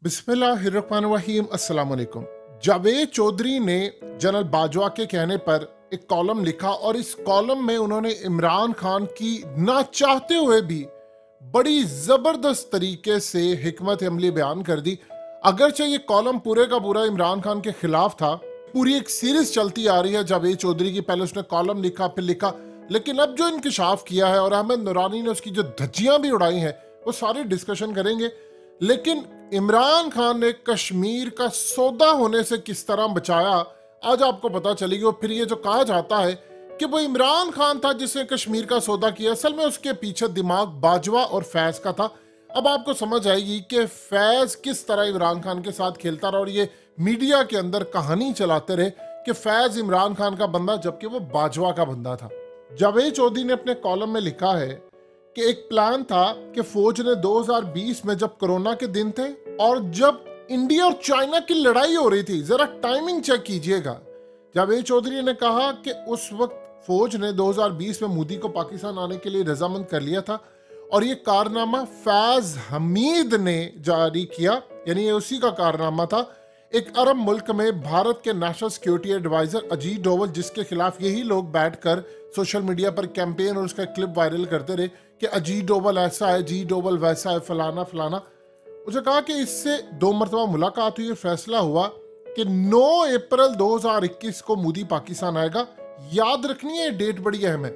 बिस्मिल्लाहिर्रहमानिर्रहीम अस्सलाम वालेकुम। जावेद चौधरी ने जनरल बाजवा के कहने पर एक कॉलम लिखा और इस कॉलम में उन्होंने इमरान खान की ना चाहते हुए भी बड़ी जबरदस्त तरीके से हिकमत अमली बयान कर दी। अगरचे ये कॉलम पूरे का पूरा इमरान खान के खिलाफ था, पूरी एक सीरीज चलती आ रही है जावेद चौधरी की। पहले उसने कॉलम लिखा, फिर लिखा, लेकिन अब जो इंकशाफ किया है और अहमद नूरानी ने उसकी जो धज्जियां भी उड़ाई हैं वो सारी डिस्कशन करेंगे। लेकिन इमरान खान ने कश्मीर का सौदा होने से किस तरह बचाया आज आपको पता चलेगी। और फिर ये जो कहा जाता है कि वो इमरान खान था जिसने कश्मीर का सौदा किया, असल में उसके पीछे दिमाग बाजवा और फैज का था। अब आपको समझ आएगी कि फैज किस तरह इमरान खान के साथ खेलता रहा और ये मीडिया के अंदर कहानी चलाते रहे कि फैज इमरान खान का बंदा जबकि वो बाजवा का बंदा था। जावेद चौधरी ने अपने कॉलम में लिखा है कि एक प्लान था कि फौज ने 2020 में जब कोरोना के दिन थे और जब इंडिया और चाइना की लड़ाई हो रही थी, जरा टाइमिंग चेक कीजिएगा। जावेद चौधरी ने कहा कि उस वक्त फौज ने 2020 में मोदी को पाकिस्तान आने के लिए रजामंद कर लिया था और ये कारनामा फैज हमीद ने जारी किया, यानी ये उसी का कारनामा था। एक अरब मुल्क में भारत के national security adviser Ajit Doval, जिसके खिलाफ यही लोग बैठकर सोशल मीडिया पर कैंपेन और उसका क्लिप वायरल करते रहे कि अजीत डोवल ऐसा है, अजीत डोवल वैसा है, फलाना फलाना। मुझे कहा कि इससे 2 मरतबा मुलाकात हुई और फैसला हुआ कि 9 अप्रैल 2021 को मोदी पाकिस्तान आएगा। याद रखनी है, डेट बड़ी अहम है।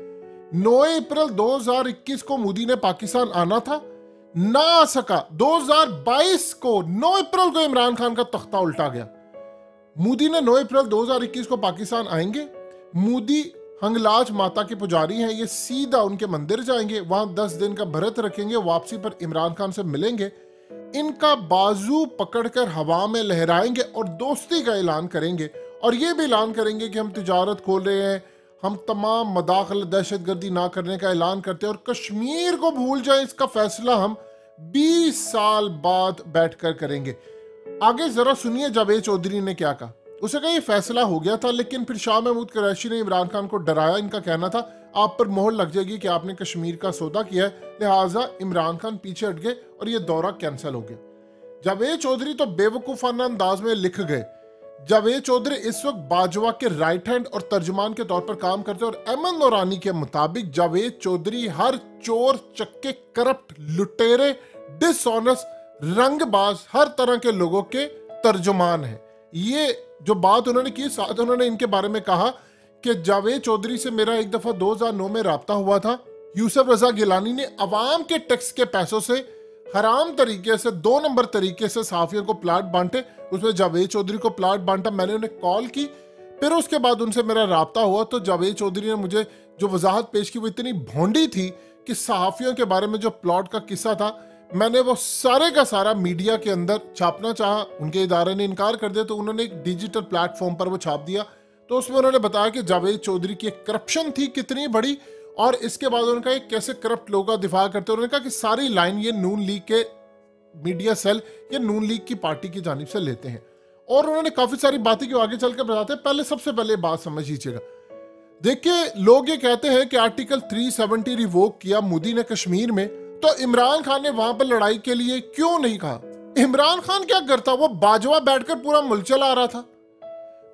9 अप्रैल 2021 को मोदी ने पाकिस्तान आना था, ना आ सका। 2022 को 9 अप्रैल को इमरान खान का तख्ता उल्टा गया। मोदी ने 9 अप्रैल 2021 को पाकिस्तान आएंगे। मोदी हंगलाज माता के पुजारी हैं, ये सीधा उनके मंदिर जाएंगे, वहां 10 दिन का व्रत रखेंगे, वापसी पर इमरान खान से मिलेंगे, इनका बाजू पकड़कर हवा में लहराएंगे और दोस्ती का ऐलान करेंगे और ये भी ऐलान करेंगे कि हम तिजारत खोल रहे हैं, हम तमाम मदाखल दहशतगर्दी ना करने का ऐलान करते हैं और कश्मीर को भूल जाए, इसका फैसला हम 20 साल बाद बैठकर करेंगे। आगे जरा सुनिए जावेद चौधरी ने क्या कहा। उसे कहा ये फैसला हो गया था, लेकिन फिर शाह महमूद कुरैशी ने इमरान खान को डराया। इनका कहना था आप पर मोहर लग जाएगी कि आपने कश्मीर का सौदा किया है, लिहाजा इमरान खान पीछे हट गए और ये दौरा कैंसिल हो गया। जावेद चौधरी तो बेवकूफाना अंदाज में लिख गए। जावेद चौधरी इस वक्त बाजवा के राइट हैंड और तर्जुमान के तौर पर काम करते हैं और अहमद नूरानी के मुताबिक जावेद चौधरी हर चोर, चक्के, करप्ट, लुटेरे, डिसऑनेस्ट, रंगबाज, हर तरह के लोगों के तर्जुमान है। ये जो बात उन्होंने की, साथ उन्होंने इनके बारे में कहा कि जावेद चौधरी से मेरा एक दफा 2009 में राब्ता हुआ था। यूसुफ रजा गिलानी ने अवाम के टैक्स के पैसों से हराम तरीके से 2 नंबर तरीके से सहाफियों को प्लाट बांटे, उसमें जावेद चौधरी को प्लाट बांटा। मैंने उन्हें कॉल की, फिर उसके बाद उनसे मेरा राब्ता हुआ तो जावेद चौधरी ने मुझे जो वजाहत पेश की वो इतनी भोंडी थी कि सहाफियों के बारे में जो प्लॉट का किस्सा था मैंने वो सारे का सारा मीडिया के अंदर छापना चाहा, उनके इदारे ने इनकार कर दिया, तो उन्होंने एक डिजिटल प्लेटफॉर्म पर वो छाप दिया। तो उसमें उन्होंने बताया कि जावेद चौधरी की एक करप्शन थी कितनी बड़ी, और इसके बाद उन्होंने कहा कैसे करप्ट लोगों का दिफा करते हैं। उन्होंने कहा कि सारी लाइन ये नून लीग के मीडिया सेल या नून लीग की पार्टी की जानिब से लेते हैं। और उन्होंने काफी सारी बातें जो आगे चल कर बताते हैं। पहले सबसे पहले बात समझ लीजिएगा। देखिए, लोग ये कहते हैं कि आर्टिकल 370 रिवोक किया मोदी ने कश्मीर में, तो इमरान खान ने वहां पर लड़ाई के लिए क्यों नहीं कहा। इमरान खान क्या करता, वो बाजवा बैठकर पूरा मुल्क चला रहा था।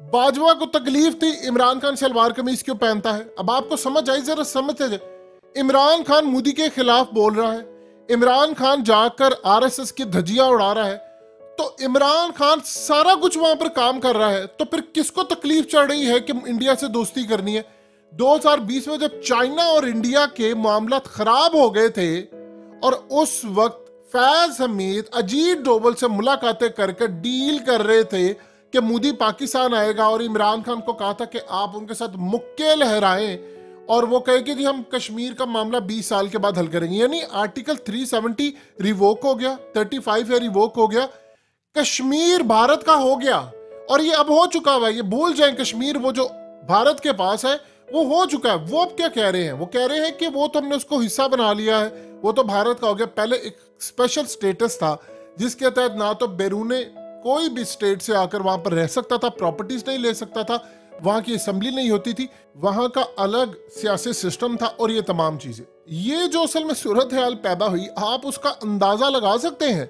बाजवा को तकलीफ थी इमरान खान सलवार कमीज क्यों पहनता है। अब आपको समझ आई, जरा समझते जाए। इमरान खान मोदी के खिलाफ बोल रहा है, इमरान खान जाकर आरएसएस की धज्जियां उड़ा रहा है, तो इमरान खान सारा कुछ वहां पर काम कर रहा है, तो फिर किसको तकलीफ चढ़ रही है कि इंडिया से दोस्ती करनी है। 2020 में जब चाइना और इंडिया के मामला खराब हो गए थे और उस वक्त फैज हमीद अजीत डोवल से मुलाकातें करके डील कर रहे थे कि मोदी पाकिस्तान आएगा, और इमरान खान को कहा था कि आप उनके साथ मुक्के लहराएं और वो कहे कि जी हम कश्मीर का मामला 20 साल के बाद हल करेंगे। यानी आर्टिकल 370 रिवोक हो गया, 35 है रिवोक हो गया, कश्मीर भारत का हो गया और ये अब हो चुका हुआ है। ये भूल जाएं, कश्मीर वो जो भारत के पास है वो हो चुका है। वो अब क्या कह रहे हैं, वो कह रहे हैं कि वो तो हमने उसको हिस्सा बना लिया है, वो तो भारत का हो गया। पहले एक स्पेशल स्टेटस था जिसके तहत ना तो बैरूने कोई भी स्टेट से आकर वहां पर रह सकता था, प्रॉपर्टीज नहीं ले सकता था, वहां की असेंबली नहीं होती थी, वहां का अलग सियासी सिस्टम था और ये तमाम चीजें। ये जो असल में सूरत हाल पैदा हुई, आप उसका अंदाजा लगा सकते हैं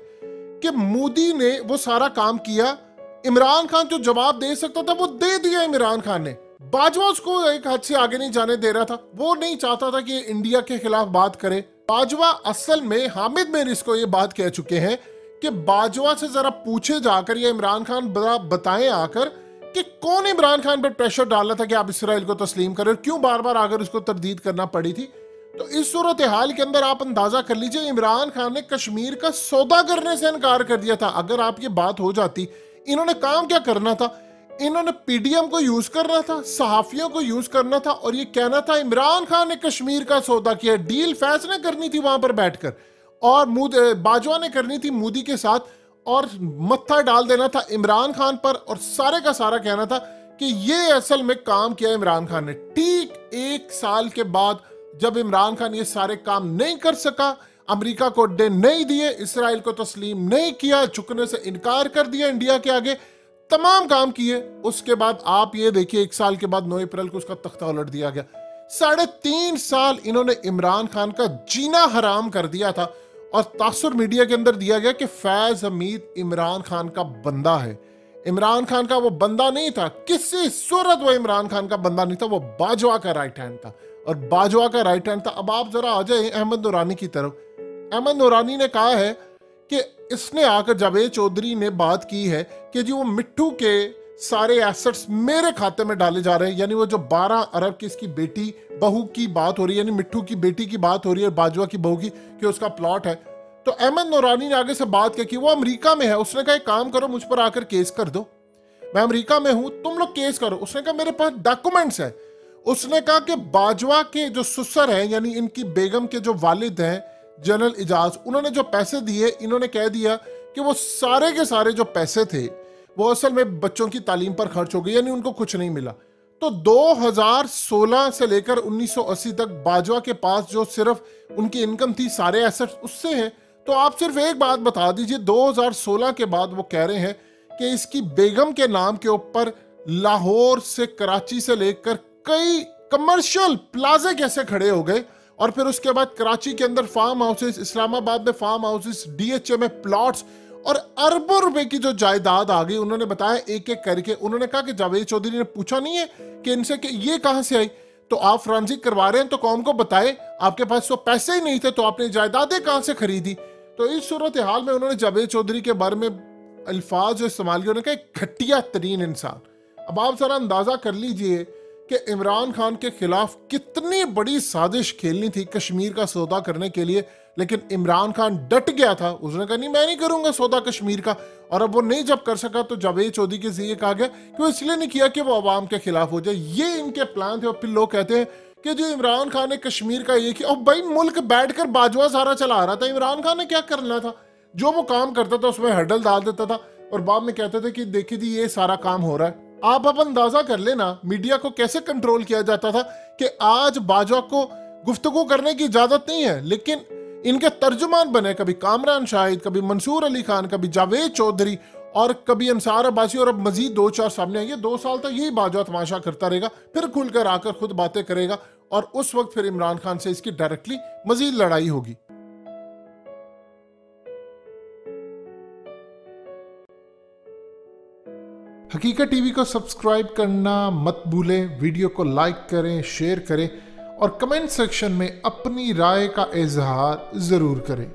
कि मोदी ने वो सारा काम किया, इमरान खान जो जवाब दे सकता था वो दे दिया इमरान खान ने। बाजवा उसको एक हद से आगे नहीं जाने दे रहा था, वो नहीं चाहता था कि इंडिया के खिलाफ बात करे। बाजवा असल में हामिद मेरिस को ये बात कह चुके हैं कि बाजवा से जरा पूछे जाकर, या इमरान खान बताएं आकर कि कौन इमरान खान पर प्रेशर डाला था कि आप इसराइल को तस्लीम करें, क्यों बार बार आकर उसको तरदीद करना पड़ी थी। तो इस सूरत हाल के अंदर आप अंदाजा कर लीजिए, इमरान खान ने कश्मीर का सौदा करने से इनकार कर दिया था। अगर आप ये बात हो जाती, इन्होंने काम क्या करना था, इन्होंने पीडीएम को यूज करना था, सहाफियों को यूज करना था और ये कहना था इमरान खान ने कश्मीर का सौदा किया। डील फैज ने करनी थी वहां पर बैठकर, और बाजवा ने करनी थी मोदी के साथ, और मत्था डाल देना था इमरान खान पर, और सारे का सारा कहना था कि ये असल में काम किया इमरान खान ने। ठीक 1 साल के बाद जब इमरान खान ये सारे काम नहीं कर सका, अमेरिका को अड्डे नहीं दिए, इसराइल को तस्लीम नहीं किया, झुकने से इनकार कर दिया इंडिया के आगे, तमाम काम किए, उसके बाद आप ये देखिए 1 साल के बाद 9 अप्रैल को उसका तख्ता उलट दिया गया। 3.5 साल इन्होंने इमरान खान का जीना हराम कर दिया था, और तासुर मीडिया के अंदर दिया गया कि फैज हमीद इमरान खान का बंदा है। इमरान खान का वो बंदा नहीं था, किसी सूरत वो इमरान खान का बंदा नहीं था, वो बाजवा का राइट हैंड था, और बाजवा का राइट हैंड था। अब आप जरा आ जाए अहमद नूरानी की तरफ। अहमद नूरानी ने कहा है कि इसने आकर, जावेद चौधरी ने बात की है कि जी वो मिट्ठू के सारे एसेट्स मेरे खाते में डाले जा रहे हैं, यानी वो जो 12 अरब की इसकी बेटी बहू की बात हो रही है, यानी मिट्ठू की बेटी की बात हो रही है, बाजवा की बहू की, कि उसका प्लॉट है। तो अहमद नूरानी ने आगे से बात की कि वो अमेरिका में है, उसने कहा एक काम करो, मुझ पर आकर केस कर दो, मैं अमेरिका में हूं, तुम लोग केस करो। उसने कहा मेरे पास डॉक्यूमेंट्स है। उसने कहा कि बाजवा के जो ससुर हैं, यानी इनकी बेगम के जो वालिद हैं जनरल इजाज, उन्होंने जो पैसे दिए, इन्होंने कह दिया कि वो सारे के सारे जो पैसे थे वो असल में बच्चों की तालीम पर खर्च हो गए, यानी उनको कुछ नहीं मिला। तो 2016 से लेकर 1980 तक बाजवा के पास जो सिर्फ उनकी इनकम थी, सारे एसेट्स उससे हैं। तो आप सिर्फ एक बात बता दीजिए, 2016 के बाद वो कह रहे हैं कि इसकी बेगम के नाम के ऊपर लाहौर से, कराची से लेकर कई कमर्शियल प्लाजे कैसे खड़े हो गए, और फिर उसके बाद कराची के अंदर फार्म हाउसेस, इस्लामाबाद में फार्म हाउसेस, डीएचए में प्लॉट्स, और अरबों रुपए की जो जायदाद आ गई। उन्होंने बताया एक एक करके। उन्होंने कहा कि जावेद चौधरी ने पूछा नहीं है कि इनसे कि ये कहां से आई, तो आप फ्रांसिक करवा रहे हैं तो कौम को बताए, आपके पास तो पैसे ही नहीं थे तो आपने जायदादें कहां से खरीदी। तो इस सूरत हाल में उन्होंने जावेद चौधरी के बारे में अल्फाज जो इस्तेमाल किए, उन्होंने कहा घटिया तरीन इंसान। अब आप जरा अंदाजा कर लीजिए कि इमरान खान के खिलाफ कितनी बड़ी साजिश खेलनी थी कश्मीर का सौदा करने के लिए, लेकिन इमरान खान डट गया था। उसने कहा नहीं, मैं नहीं करूंगा सौदा कश्मीर का। और अब वो नहीं जब कर सका तो जावेद चौधरी के जरिए कहा गया कि वो इसलिए नहीं किया कि वो अवाम के खिलाफ हो जाए। ये इनके प्लान थे। और फिर लोग कहते हैं कि जो इमरान खान ने कश्मीर का ये किया, और भाई मुल्क बैठकर बाजवा सारा चला रहा था, इमरान खान ने क्या करना था? जो वो काम करता था उसमें हर्डल डाल देता था, और बाद में कहते थे कि देखिए जी ये सारा काम हो रहा है। आप अब अंदाजा कर लेना मीडिया को कैसे कंट्रोल किया जाता था कि आज बाजवा को गुफ्तगू करने की इजाजत नहीं है, लेकिन इनके तर्जुमान बने कभी कामरान शाहिद, कभी मंसूर अली खान, कभी जावेद चौधरी, और कभी अंसार अब्बासी, और अब मजीद 2-4 सामने आएंगे। 2 साल तक यही बाजवा तमाशा करता रहेगा, फिर खुलकर आकर खुद बातें करेगा, और उस वक्त फिर इमरान खान से इसकी डायरेक्टली मजीद लड़ाई होगी। हकीकत टीवी को सब्सक्राइब करना मत भूलें, वीडियो को लाइक करें, शेयर करें, और कमेंट सेक्शन में अपनी राय का इजहार जरूर करें।